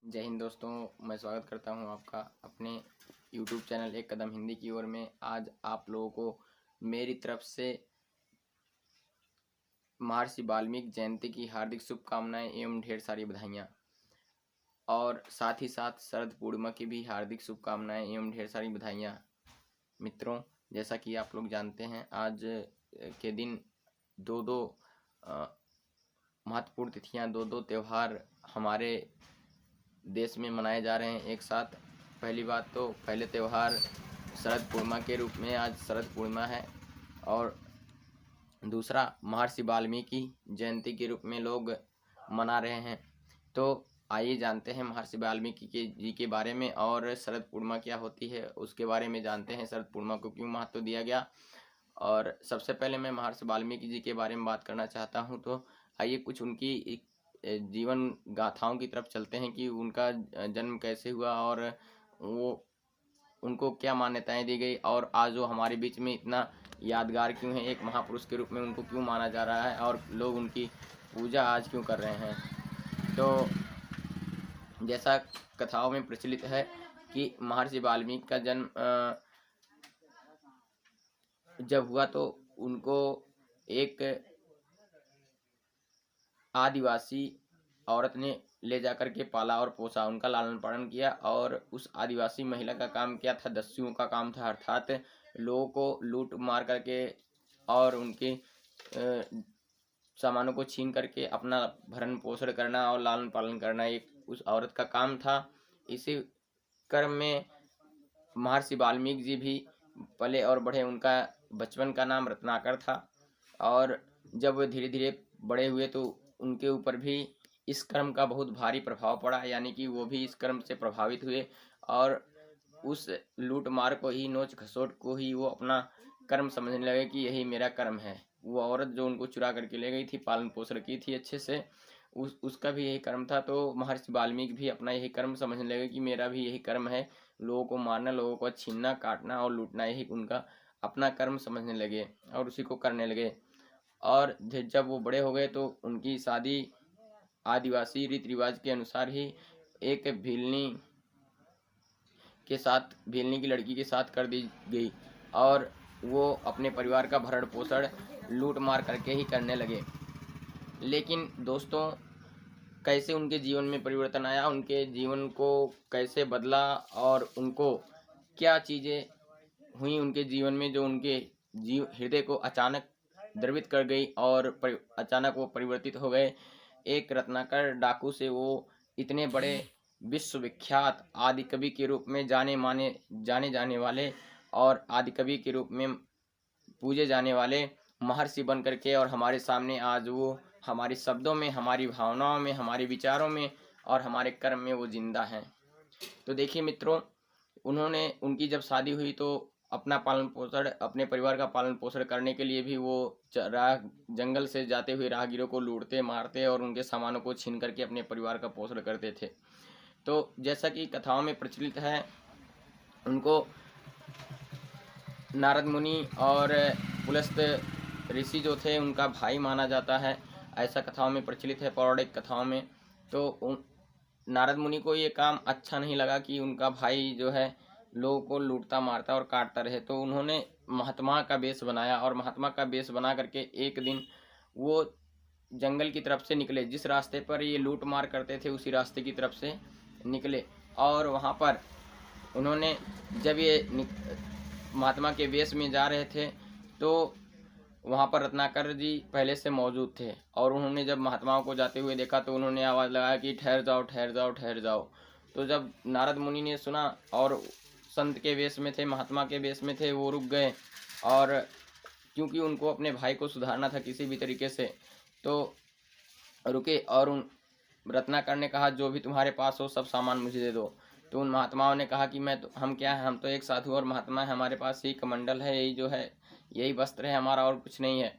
जय हिंद दोस्तों, मैं स्वागत करता हूं आपका अपने YouTube चैनल एक कदम हिंदी की ओर में। आज आप लोगों को मेरी तरफ से महर्षि वाल्मीकि जयंती की हार्दिक शुभकामनाएं एवं ढेर सारी बधाइयां, और साथ ही साथ शरद पूर्णिमा की भी हार्दिक शुभकामनाएं एवं ढेर सारी बधाइयां। मित्रों, जैसा कि आप लोग जानते हैं, आज के दिन दो दो महत्वपूर्ण तिथियां, दो त्यौहार हमारे देश में मनाए जा रहे हैं एक साथ। पहली बात तो पहले त्यौहार शरद पूर्णिमा के रूप में आज शरद पूर्णिमा है, और दूसरा महर्षि वाल्मीकि जयंती के रूप में लोग मना रहे हैं। तो आइए जानते हैं महर्षि वाल्मीकि जी के बारे में, और शरद पूर्णिमा क्या होती है उसके बारे में जानते हैं। शरद पूर्णिमा को क्यों महत्व दिया गया, और सबसे पहले मैं महर्षि वाल्मीकि जी के बारे में बात करना चाहता हूं। तो आइए कुछ उनकी जीवन गाथाओं की तरफ चलते हैं कि उनका जन्म कैसे हुआ, और वो उनको क्या मान्यताएं दी गई, और आज वो हमारे बीच में इतना यादगार क्यों है, एक महापुरुष के रूप में उनको क्यों माना जा रहा है, और लोग उनकी पूजा आज क्यों कर रहे हैं। तो जैसा कथाओं में प्रचलित है कि महर्षि वाल्मीकि का जन्म जब हुआ तो उनको एक आदिवासी औरत ने ले जाकर के पाला और पोसा, उनका लालन पालन किया। और उस आदिवासी महिला का काम क्या था? दस्युओं का काम था, अर्थात लोगों को लूट मार करके और उनके सामानों को छीन करके अपना भरण पोषण करना और लालन पालन करना, एक उस औरत का काम था। इसी क्रम में महर्षि वाल्मीकि जी भी पले और बढ़े। उनका बचपन का नाम रत्नाकर था, और जब वे धीरे धीरे बड़े हुए तो उनके ऊपर भी इस कर्म का बहुत भारी प्रभाव पड़ा, यानी कि वो भी इस कर्म से प्रभावित हुए, और उस लूट मार को ही, नोच खसोट को ही वो अपना कर्म समझने लगे कि यही मेरा कर्म है। वो औरत जो उनको चुरा करके ले गई थी, पालन पोषण की थी अच्छे से, उसका भी यही कर्म था। तो महर्षि वाल्मीकि भी अपना यही कर्म समझने लगे कि मेरा भी यही कर्म है, लोगों को मारना, लोगों को छीनना, काटना और लूटना, यही उनका अपना कर्म समझने लगे और उसी को करने लगे। और जब वो बड़े हो गए तो उनकी शादी आदिवासी रीति रिवाज के अनुसार ही एक भीलनी की लड़की के साथ कर दी गई, और वो अपने परिवार का भरण पोषण लूट मार करके ही करने लगे। लेकिन दोस्तों, कैसे उनके जीवन में परिवर्तन आया, उनके जीवन को कैसे बदला, और उनको क्या चीज़ें हुई उनके जीवन में जो उनके हृदय को अचानक द्रवित कर गई और अचानक वो परिवर्तित हो गए। एक रत्नाकर डाकू से वो इतने बड़े विश्वविख्यात आदि कवि के रूप में जाने जाने वाले, और आदि कवि के रूप में पूजे जाने वाले महर्षि बन करके, और हमारे सामने आज वो हमारे शब्दों में, हमारी भावनाओं में, हमारे विचारों में और हमारे कर्म में वो जिंदा हैं। तो देखिए मित्रों, उनकी जब शादी हुई तो अपना पालन पोषण, अपने परिवार का पालन पोषण करने के लिए भी वो जंगल से जाते हुए राहगीरों को लूटते, मारते और उनके सामानों को छीन करके अपने परिवार का पोषण करते थे। तो जैसा कि कथाओं में प्रचलित है, उनको नारद मुनि और पुलस्त ऋषि जो थे उनका भाई माना जाता है, ऐसा कथाओं में प्रचलित है, पौराणिक कथाओं में। तो नारद मुनि को ये काम अच्छा नहीं लगा कि उनका भाई जो है लोगों को लूटता, मारता और काटता रहे। तो उन्होंने महात्मा का वेश बनाया, और महात्मा का वेश बना करके एक दिन वो जंगल की तरफ से निकले। जिस रास्ते पर ये लूट मार करते थे उसी रास्ते की तरफ से निकले, और वहाँ पर उन्होंने, जब ये महात्मा के वेश में जा रहे थे तो वहाँ पर रत्नाकर जी पहले से मौजूद थे, और उन्होंने जब महात्माओं को जाते हुए देखा तो उन्होंने आवाज़ लगाया कि ठहर जाओ, ठहर जाओ, ठहर जाओ। तो जब नारद मुनि ने सुना, और संत के वेश में थे, महात्मा के वेश में थे, वो रुक गए, और क्योंकि उनको अपने भाई को सुधारना था किसी भी तरीके से, तो रुके। और उन रत्नाकर ने कहा, जो भी तुम्हारे पास हो सब सामान मुझे दे दो। तो उन महात्माओं ने कहा कि हम क्या है, हम तो एक साधु और महात्मा है, हमारे पास यही कमंडल है, यही जो है यही वस्त्र है हमारा, और कुछ नहीं है,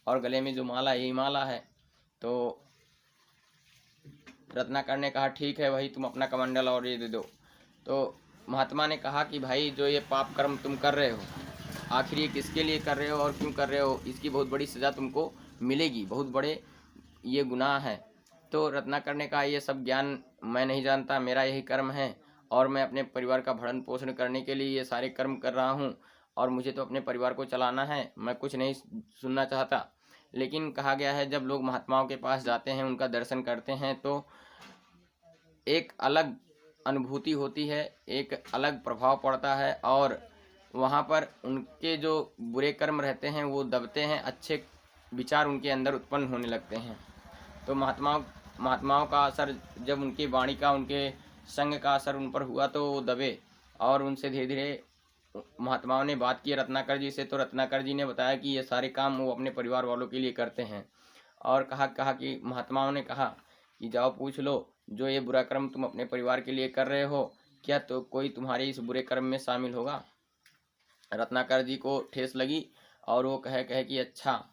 और गले में जो माला है यही माला है। तो रत्नाकर ने कहा, ठीक है, वही तुम अपना कमंडल और ये दे दो। तो महात्मा ने कहा कि भाई, जो ये पाप कर्म तुम कर रहे हो, आखिर ये किसके लिए कर रहे हो और क्यों कर रहे हो? इसकी बहुत बड़ी सज़ा तुमको मिलेगी, बहुत बड़े ये गुनाह है। तो रत्नाकर ने कहा, ये सब ज्ञान मैं नहीं जानता, मेरा यही कर्म है और मैं अपने परिवार का भरण पोषण करने के लिए ये सारे कर्म कर रहा हूँ और मुझे तो अपने परिवार को चलाना है, मैं कुछ नहीं सुनना चाहता। लेकिन कहा गया है जब लोग महात्माओं के पास जाते हैं, उनका दर्शन करते हैं, तो एक अलग अनुभूति होती है, एक अलग प्रभाव पड़ता है और वहाँ पर उनके जो बुरे कर्म रहते हैं वो दबते हैं, अच्छे विचार उनके अंदर उत्पन्न होने लगते हैं। तो महात्माओं का असर जब उनकी वाणी का, उनके संग का असर उन पर हुआ तो वो दबे और उनसे धीरे धीरे महात्माओं ने बात की रत्नाकर जी से। तो रत्नाकर जी ने बताया कि ये सारे काम वो अपने परिवार वालों के लिए करते हैं और कहा कि महात्माओं ने कहा कि जाओ पूछ लो, जो ये बुरा कर्म तुम अपने परिवार के लिए कर रहे हो, क्या तो कोई तुम्हारे इस बुरे कर्म में शामिल होगा। रत्नाकर जी को ठेस लगी और वो कहे कि अच्छा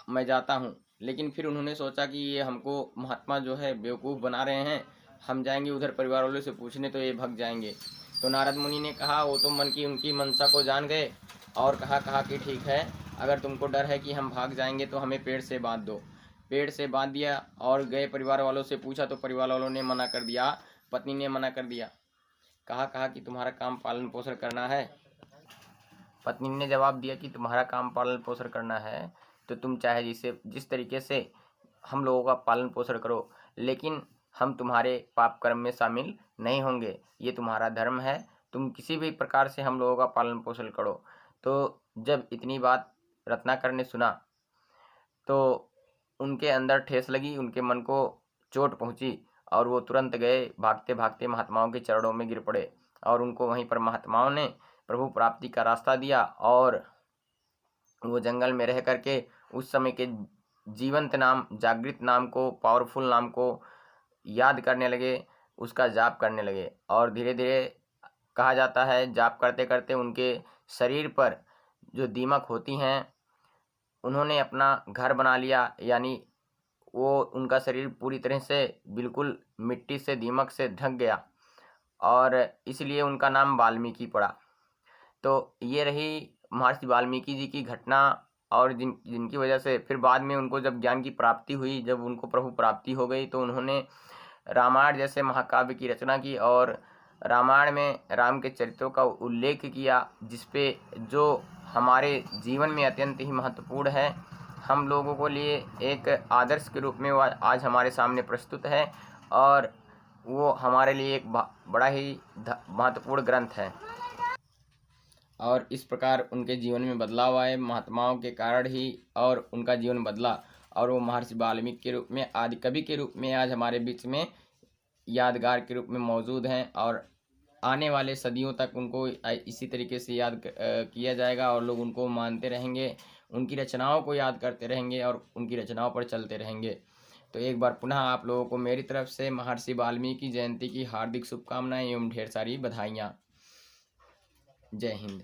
मैं जाता हूँ। लेकिन फिर उन्होंने सोचा कि ये हमको महात्मा जो है बेवकूफ़ बना रहे हैं, हम जाएंगे उधर परिवार वालों से पूछने तो ये भग जाएंगे। तो नारद मुनि ने कहा, वो तो मन की उनकी मंशा को जान गए और कहा कि ठीक है, अगर तुमको डर है कि हम भाग जाएंगे तो हमें पेड़ से बांध दो। पेड़ से बांध दिया और गए परिवार वालों से पूछा तो परिवार वालों ने मना कर दिया, पत्नी ने मना कर दिया। कहा कि तुम्हारा काम पालन पोषण करना है। पत्नी ने जवाब दिया कि तुम्हारा काम पालन पोषण करना है तो तुम चाहे जिस तरीके से हम लोगों का पालन पोषण करो, लेकिन हम तुम्हारे पाप कर्म में शामिल नहीं होंगे, ये तुम्हारा धर्म है, तुम किसी भी प्रकार से हम लोगों का पालन पोषण करो। तो जब इतनी बात रत्नाकर ने सुना तो उनके अंदर ठेस लगी, उनके मन को चोट पहुंची और वो तुरंत गए, भागते भागते महात्माओं के चरणों में गिर पड़े और उनको वहीं पर महात्माओं ने प्रभु प्राप्ति का रास्ता दिया और वो जंगल में रह करके उस समय के जीवंत नाम, जागृत नाम को, पावरफुल नाम को याद करने लगे, उसका जाप करने लगे और धीरे धीरे कहा जाता है जाप करते करते उनके शरीर पर जो दीमक होती हैं उन्होंने अपना घर बना लिया, यानी वो उनका शरीर पूरी तरह से बिल्कुल मिट्टी से, दीमक से ढक गया और इसलिए उनका नाम वाल्मीकि पड़ा। तो ये रही महर्षि वाल्मीकि जी की घटना और जिनकी वजह से फिर बाद में उनको जब ज्ञान की प्राप्ति हुई, जब उनको प्रभु प्राप्ति हो गई तो उन्होंने रामायण जैसे महाकाव्य की रचना की और रामायण में राम के चरित्रों का उल्लेख किया, जिसपे जो हमारे जीवन में अत्यंत ही महत्वपूर्ण है, हम लोगों को लिए एक आदर्श के रूप में वो आज हमारे सामने प्रस्तुत है और वो हमारे लिए एक बड़ा ही महत्वपूर्ण ग्रंथ है। और इस प्रकार उनके जीवन में बदलाव आए महात्माओं के कारण ही और उनका जीवन बदला और वो महर्षि वाल्मीकि के रूप में, आदि कवि के रूप में आज हमारे बीच में यादगार के रूप में मौजूद हैं और आने वाले सदियों तक उनको इसी तरीके से याद किया जाएगा और लोग उनको मानते रहेंगे, उनकी रचनाओं को याद करते रहेंगे और उनकी रचनाओं पर चलते रहेंगे। तो एक बार पुनः आप लोगों को मेरी तरफ से महर्षि वाल्मीकि जयंती की हार्दिक शुभकामनाएं एवं ढेर सारी बधाइयाँ। जय हिंद।